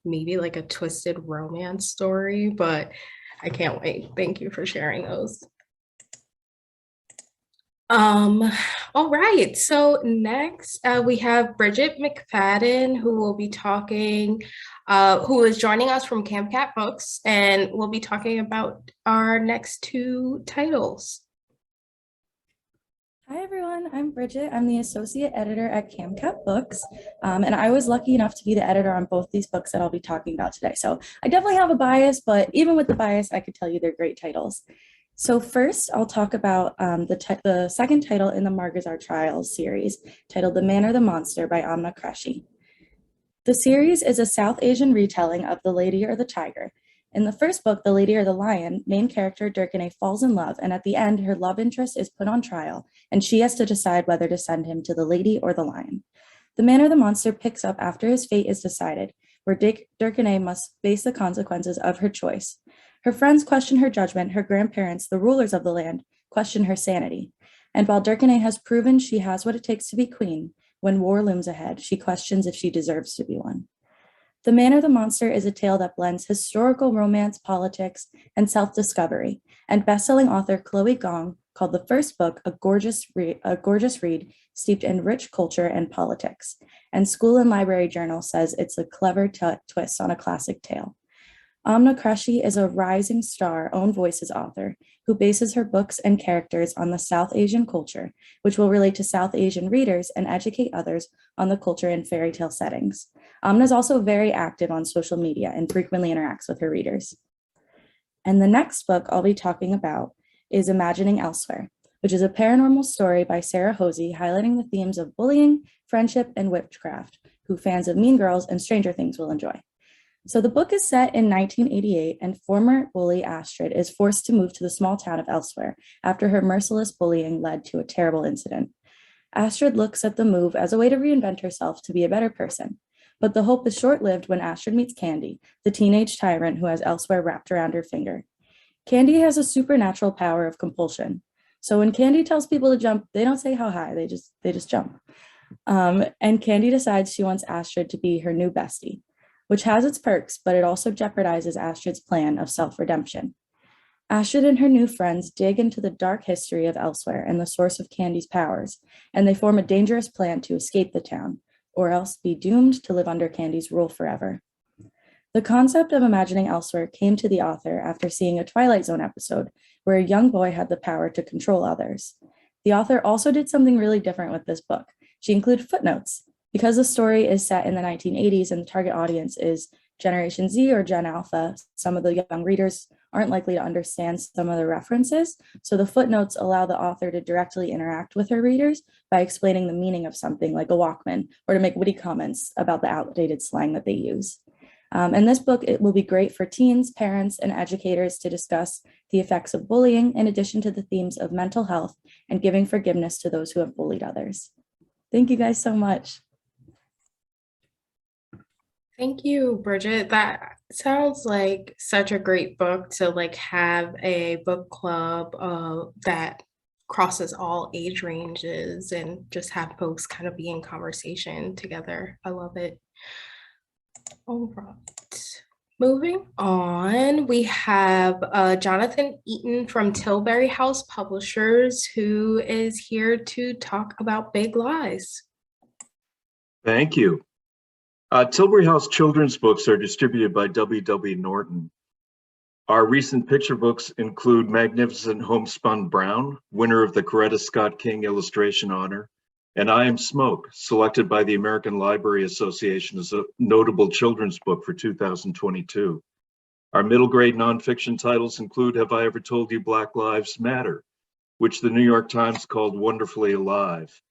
maybe like a twisted romance story, but I can't wait. Thank you for sharing those. All right, so next we have Bridget Mcfadden, who will be talking, who is joining us from Camp Cat Books, and we'll be talking about our next 2 titles. Hi everyone, I'm Bridget. I'm the associate editor at CamCat Books, and I was lucky enough to be the editor on both these books that I'll be talking about today. So I definitely have a bias, but even with the bias, I could tell you they're great titles. So first, I'll talk about the second title in the Margazar Trials series, titled The Man or the Monster by Amna Kreshi. The series is a South Asian retelling of The Lady or the Tiger. In the first book, The Lady or the Lion, main character Dirkane falls in love, and at the end, her love interest is put on trial, and she has to decide whether to send him to the lady or the lion. The Man or the Monster picks up after his fate is decided, where Dirkane must face the consequences of her choice. Her friends question her judgment, her grandparents, the rulers of the land, question her sanity. And while Dirkane has proven she has what it takes to be queen, when war looms ahead, she questions if she deserves to be one. The Man or the Monster is a tale that blends historical romance, politics, and self-discovery, and best-selling author Chloe Gong called the first book a gorgeous read steeped in rich culture and politics, and School and Library Journal says it's a clever twist on a classic tale. Amna Kreshi is a rising star own voices author who bases her books and characters on the South Asian culture, which will relate to South Asian readers and educate others on the culture in fairy tale settings. Amna is also very active on social media and frequently interacts with her readers. And the next book I'll be talking about is Imagining Elsewhere, which is a paranormal story by Sarah Hosey highlighting the themes of bullying, friendship, and witchcraft, who fans of Mean Girls and Stranger Things will enjoy. So the book is set in 1988, and former bully Astrid is forced to move to the small town of Elsewhere after her merciless bullying led to a terrible incident. Astrid looks at the move as a way to reinvent herself to be a better person, but the hope is short-lived when Astrid meets Candy, the teenage tyrant who has Elsewhere wrapped around her finger. Candy has a supernatural power of compulsion, so when Candy tells people to jump, they don't say how high, they just jump. And Candy decides she wants Astrid to be her new bestie, which has its perks, but it also jeopardizes Astrid's plan of self-redemption. Astrid and her new friends dig into the dark history of Elsewhere and the source of Candy's powers, and they form a dangerous plan to escape the town, or else be doomed to live under Candy's rule forever. The concept of Imagining Elsewhere came to the author after seeing a Twilight Zone episode where a young boy had the power to control others. The author also did something really different with this book. She included footnotes. Because the story is set in the 1980s and the target audience is Generation Z or Gen Alpha, some of the young readers aren't likely to understand some of the references, so the footnotes allow the author to directly interact with her readers by explaining the meaning of something like a Walkman, or to make witty comments about the outdated slang that they use. And this book, it will be great for teens, parents, and educators to discuss the effects of bullying, in addition to the themes of mental health and giving forgiveness to those who have bullied others. Thank you guys so much. Thank you, Bridget. That sounds like such a great book to like have a book club that crosses all age ranges and just have folks kind of be in conversation together. I love it. All right. Moving on, we have Jonathan Eaton from Tilbury House Publishers, who is here to talk about Big Lies. Thank you. Tilbury House children's books are distributed by W.W. Norton. Our recent picture books include Magnificent Homespun Brown, winner of the Coretta Scott King Illustration Honor, and I Am Smoke, selected by the American Library Association as a notable children's book for 2022. Our middle grade nonfiction titles include Have I Ever Told You Black Lives Matter, which the New York Times called Wonderfully Alive.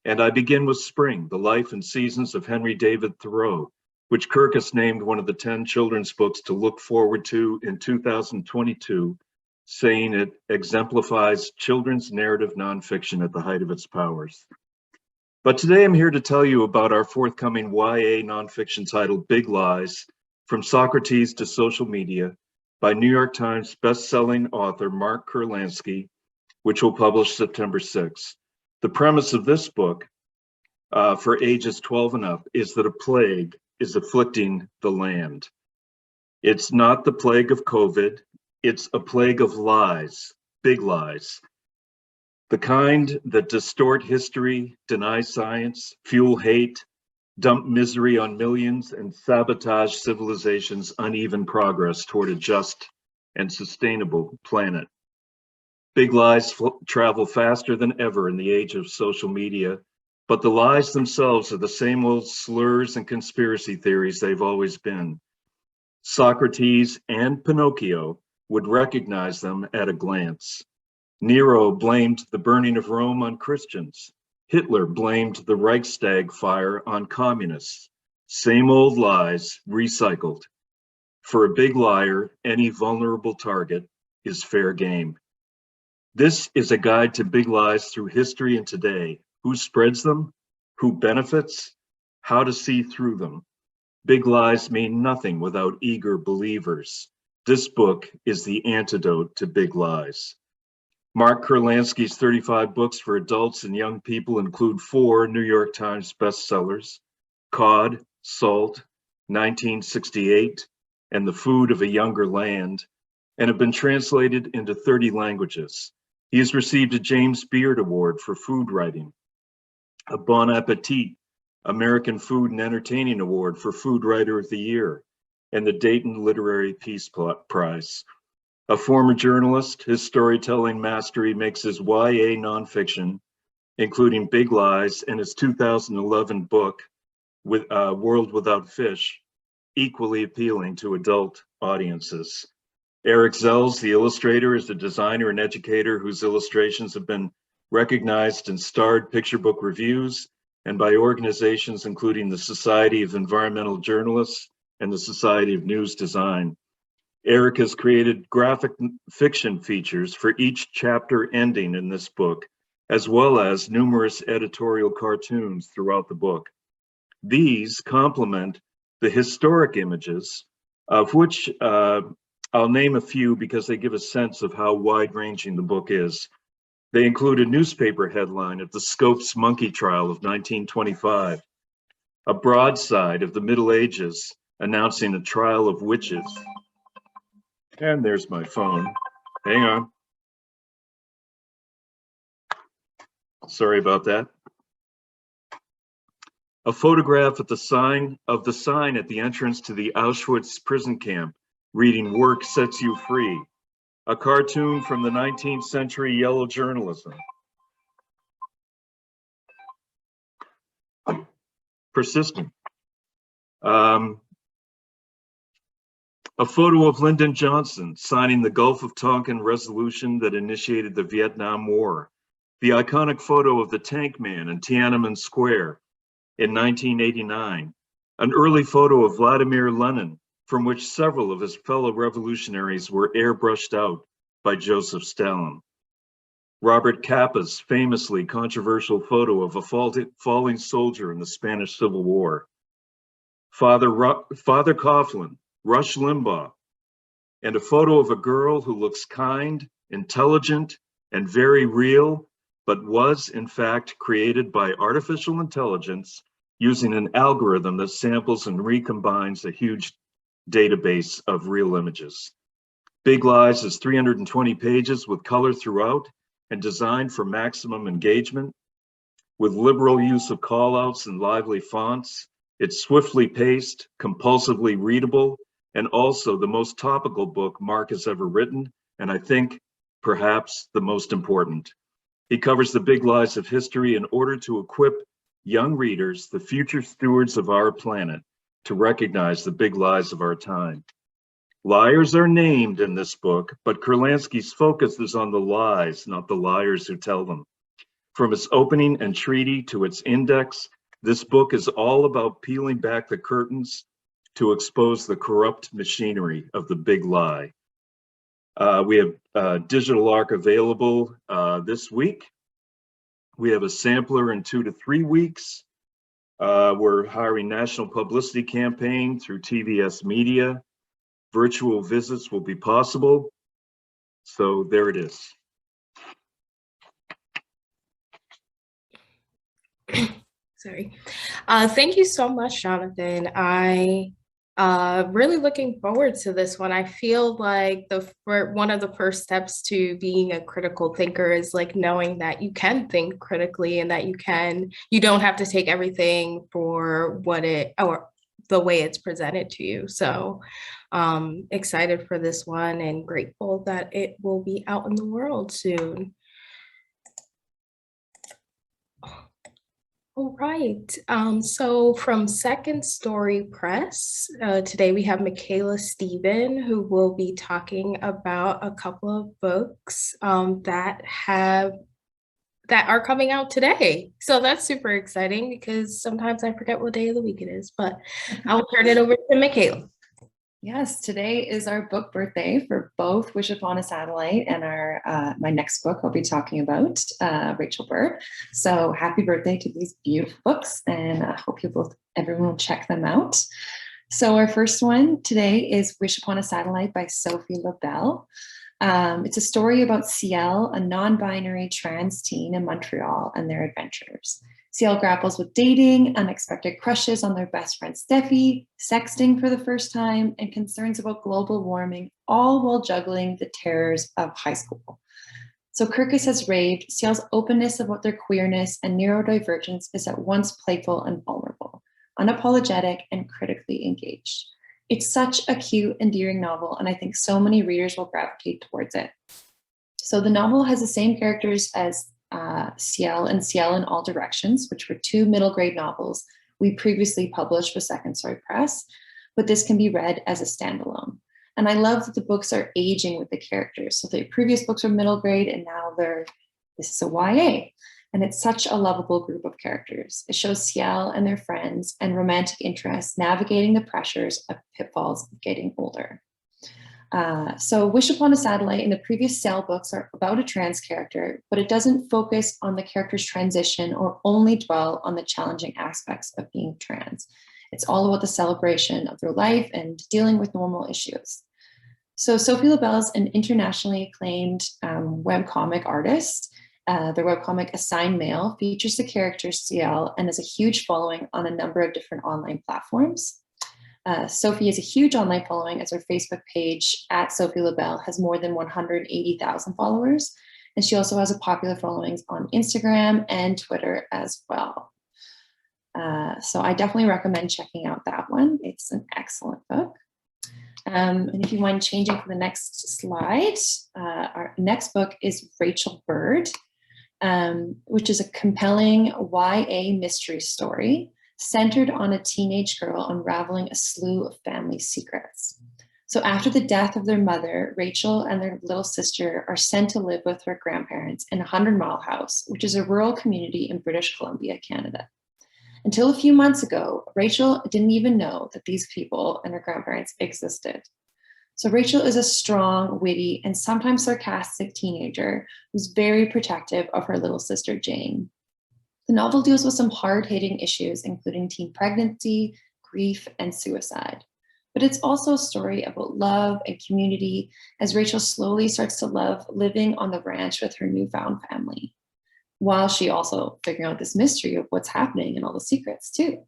And I Begin with Spring, The Life and Seasons of Henry David Thoreau, which Kirkus named one of the 10 children's books to look forward to in 2022, saying it exemplifies children's narrative nonfiction at the height of its powers. But today I'm here to tell you about our forthcoming YA nonfiction title, Big Lies, From Socrates to Social Media, by New York Times bestselling author Mark Kurlansky, which will publish September 6th. The premise of this book for ages 12 and up is that a plague is afflicting the land. It's not the plague of COVID, it's a plague of lies, big lies. The kind that distort history, deny science, fuel hate, dump misery on millions, and sabotage civilization's uneven progress toward a just and sustainable planet. Big lies travel faster than ever in the age of social media, but the lies themselves are the same old slurs and conspiracy theories they've always been. Socrates and Pinocchio would recognize them at a glance. Nero blamed the burning of Rome on Christians. Hitler blamed the Reichstag fire on communists. Same old lies, recycled. For a big liar, any vulnerable target is fair game. This is a guide to big lies through history and today. Who spreads them? Who benefits? How to see through them. Big lies mean nothing without eager believers. This book is the antidote to big lies. Mark Kurlansky's 35 books for adults and young people include 4 New York Times bestsellers, Cod, Salt, 1968, and The Food of a Younger Land, and have been translated into 30 languages. He has received a James Beard Award for food writing, a Bon Appetit American Food and Entertaining Award for Food Writer of the Year, and the Dayton Literary Peace Prize. A former journalist, his storytelling mastery makes his YA nonfiction, including Big Lies and his 2011 book, World Without Fish, equally appealing to adult audiences. Eric Zells, the illustrator, is a designer and educator whose illustrations have been recognized in starred picture book reviews and by organizations including the Society of Environmental Journalists and the Society of News Design. Eric has created graphic fiction features for each chapter ending in this book, as well as numerous editorial cartoons throughout the book. These complement the historic images, of which I'll name a few because they give a sense of how wide-ranging the book is. They include a newspaper headline of the Scopes monkey trial of 1925, a broadside of the Middle Ages announcing a trial of witches. And there's my phone. Hang on. Sorry about that. A photograph at the sign at the entrance to the Auschwitz prison camp reading "Work Sets You Free," a cartoon from the 19th century yellow journalism. Persistent. A photo of Lyndon Johnson signing the Gulf of Tonkin resolution that initiated the Vietnam War. The iconic photo of the Tank Man in Tiananmen Square in 1989. An early photo of Vladimir Lenin from which several of his fellow revolutionaries were airbrushed out by Joseph Stalin. Robert Capa's famously controversial photo of a falling soldier in the Spanish Civil War. Father Coughlin, Rush Limbaugh, and a photo of a girl who looks kind, intelligent, and very real, but was in fact created by artificial intelligence using an algorithm that samples and recombines a huge database of real images. Big Lies is 320 pages with color throughout and designed for maximum engagement. With liberal use of callouts and lively fonts, it's swiftly paced, compulsively readable, and also the most topical book Mark has ever written, and I think perhaps the most important. He covers the big lies of history in order to equip young readers, the future stewards of our planet, to recognize the big lies of our time. Liars are named in this book, but Kurlansky's focus is on the lies, not the liars who tell them. From its opening entreaty to its index, this book is all about peeling back the curtains to expose the corrupt machinery of the big lie. We have digital ARC available this week. We have a sampler in 2 to 3 weeks. We're hiring national publicity campaign through TVS Media. Virtual visits will be possible. So there it is. Sorry. Thank you so much, Jonathan. I really looking forward to this one. I feel like one of the first steps to being a critical thinker is like knowing that you can think critically and that you don't have to take everything for or the way it's presented to you. So excited for this one and grateful that it will be out in the world soon. All right, so from Second Story Press, today we have Michaela Stephen, who will be talking about a couple of books that are coming out today. So that's super exciting because sometimes I forget what day of the week it is, but I'll turn it over to Michaela. Yes, today is our book birthday for both Wish Upon a Satellite and my next book I'll be talking about, Rachel Burr. So happy birthday to these beautiful books, and I hope everyone will check them out. So our first one today is Wish Upon a Satellite by Sophie Labelle. It's a story about Ciel, a non-binary trans teen in Montreal, and their adventures. Ciel grapples with dating, unexpected crushes on their best friend Steffi, sexting for the first time, and concerns about global warming, all while juggling the terrors of high school. So Kirkus has raved, Ciel's openness about their queerness and neurodivergence is at once playful and vulnerable, unapologetic and critically engaged. It's such a cute, endearing novel, and I think so many readers will gravitate towards it. So the novel has the same characters as Ciel and Ciel in All Directions, which were 2 middle grade novels we previously published with Second Story Press, but this can be read as a standalone. And I love that the books are aging with the characters. So the previous books were middle grade, and now this is a YA. And it's such a lovable group of characters. It shows Ciel and their friends and romantic interests navigating the pressures of pitfalls of getting older. So Wish Upon a Satellite and the previous Ciel books are about a trans character, but it doesn't focus on the character's transition or only dwell on the challenging aspects of being trans. It's all about the celebration of their life and dealing with normal issues. So Sophie Labelle is an internationally acclaimed webcomic artist. Their webcomic Assigned Male features the character Ciel and has a huge following on a number of different online platforms. Sophie has a huge online following as her Facebook page at Sophie Labelle has more than 180,000 followers. And she also has a popular followings on Instagram and Twitter as well. So I definitely recommend checking out that one. It's an excellent book. And if you mind changing for the next slide, our next book is Rachel Bird, which is a compelling YA mystery story centered on a teenage girl unraveling a slew of family secrets. So after the death of their mother, Rachel and their little sister are sent to live with her grandparents in a 100 Mile house, which is a rural community in British Columbia, Canada. Until a few months ago, Rachel didn't even know that these people and her grandparents existed. So Rachel is a strong, witty, and sometimes sarcastic teenager who's very protective of her little sister, Jane. The novel deals with some hard-hitting issues, including teen pregnancy, grief, and suicide. But it's also a story about love and community as Rachel slowly starts to love living on the ranch with her newfound family, while she also figuring out this mystery of what's happening and all the secrets too.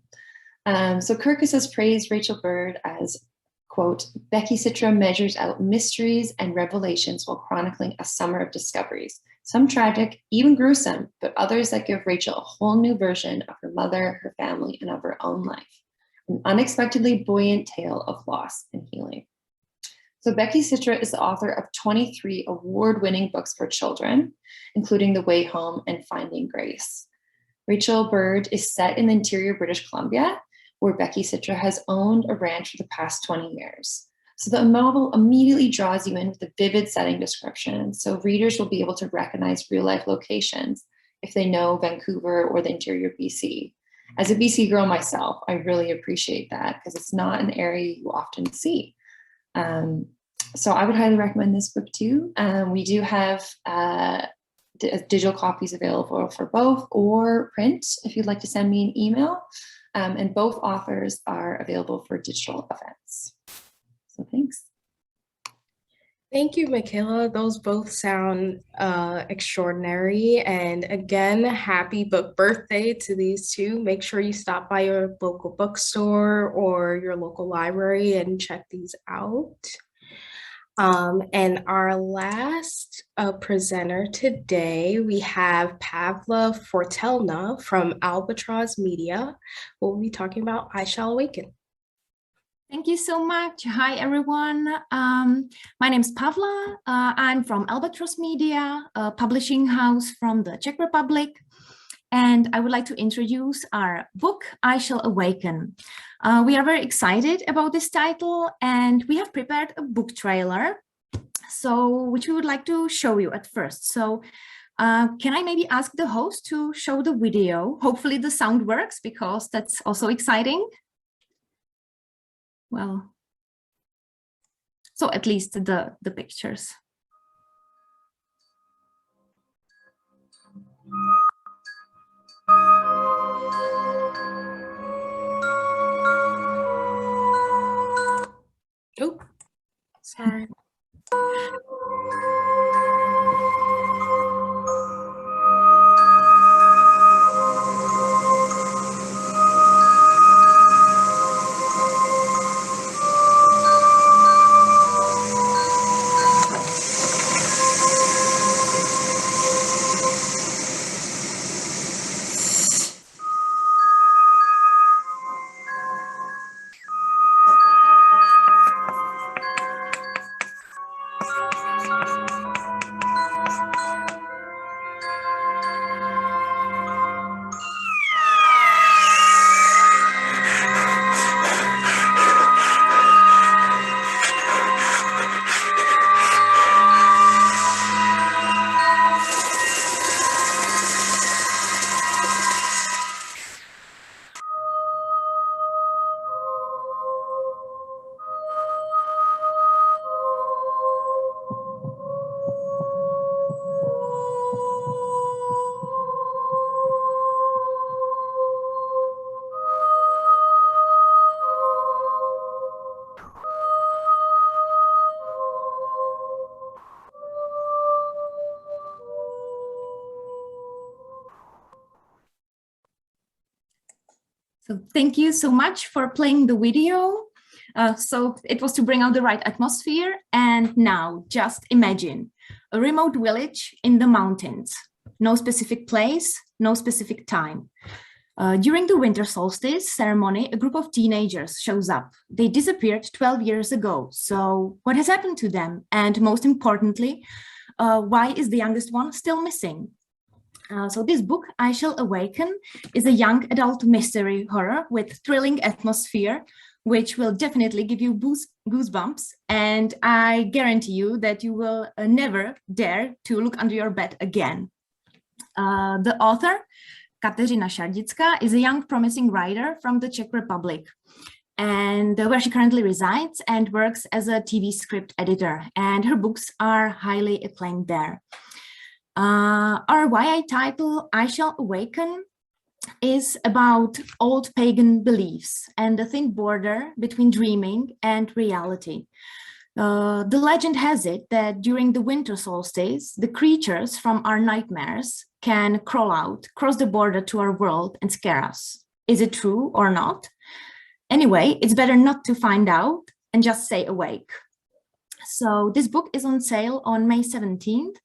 So Kirkus has praised Rachel Bird as, quote, Becky Citra measures out mysteries and revelations while chronicling a summer of discoveries, some tragic, even gruesome, but others that give Rachel a whole new version of her mother, her family, and of her own life. An unexpectedly buoyant tale of loss and healing. So Becky Citra is the author of 23 award-winning books for children, including The Way Home and Finding Grace. Rachel Bird is set in the interior British Columbia, where Becky Citra has owned a ranch for the past 20 years. So the novel immediately draws you in with a vivid setting description, so readers will be able to recognize real-life locations if they know Vancouver or the interior BC. As a BC girl myself, I really appreciate that because it's not an area you often see. So I would highly recommend this book too. We do have digital copies available for both or print if you'd like to send me an email. And both authors are available for digital events. So thanks. Thank you, Michaela. Those both sound extraordinary. And again, happy book birthday to these two. Make sure you stop by your local bookstore or your local library and check these out. And our last presenter today, we have Pavla Fortelna from Albatross Media. We'll be talking about I Shall Awaken. Thank you so much. Hi, everyone. My name is Pavla. I'm from Albatross Media, a publishing house from the Czech Republic. And I would like to introduce our book, I Shall Awaken. We are very excited about this title, and we have prepared a book trailer, which we would like to show you at first. So can I maybe ask the host to show the video? Hopefully the sound works, because that's also exciting. Well, so at least the pictures. Oh, sorry. So thank you so much for playing the video. So it was to bring out the right atmosphere. And now just imagine a remote village in the mountains, no specific place, no specific time. During the winter solstice ceremony, a group of teenagers shows up. They disappeared 12 years ago. So what has happened to them? And most importantly, why is the youngest one still missing? So this book, I Shall Awaken, is a young adult mystery horror with thrilling atmosphere, which will definitely give you goosebumps. And I guarantee you that you will never dare to look under your bed again. The author, Kateřina Šardická is a young promising writer from the Czech Republic, and where she currently resides and works as a TV script editor, and her books are highly acclaimed there. Our YA title, I Shall Awaken, is about old pagan beliefs and the thin border between dreaming and reality. The legend has it that during the winter solstice, the creatures from our nightmares can crawl out, cross the border to our world and scare us. Is it true or not? Anyway, it's better not to find out and just stay awake. So this book is on sale on May 17th.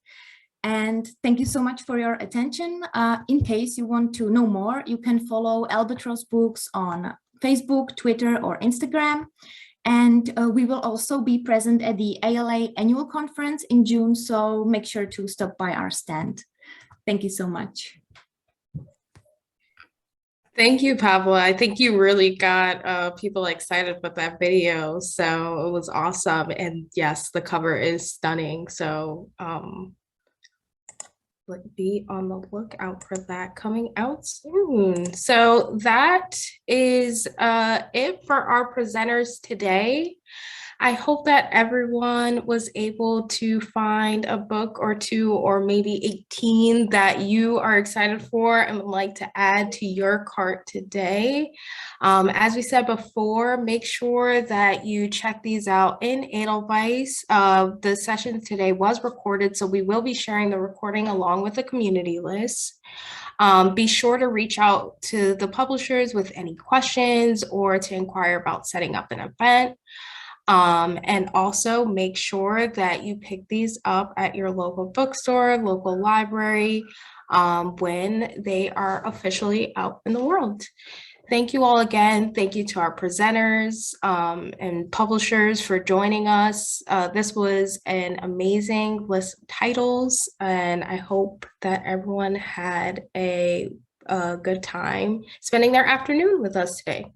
And thank you so much for your attention. In case you want to know more, you can follow Albatross Books on Facebook, Twitter, or Instagram. And we will also be present at the ALA annual conference in June, so make sure to stop by our stand. Thank you so much. Thank you, Pavla. I think you really got people excited with that video. So it was awesome. And yes, the cover is stunning. So be on the lookout for that coming out soon. So that is it for our presenters today. I hope that everyone was able to find a book or two, or maybe 18 that you are excited for and would like to add to your cart today. As we said before, make sure that you check these out in Edelweiss. The session today was recorded, so we will be sharing the recording along with the community list. Be sure to reach out to the publishers with any questions or to inquire about setting up an event. And also make sure that you pick these up at your local bookstore, local library, when they are officially out in the world. Thank you all again. Thank you to our presenters and publishers for joining us. This was an amazing list of titles, and I hope that everyone had a good time spending their afternoon with us today.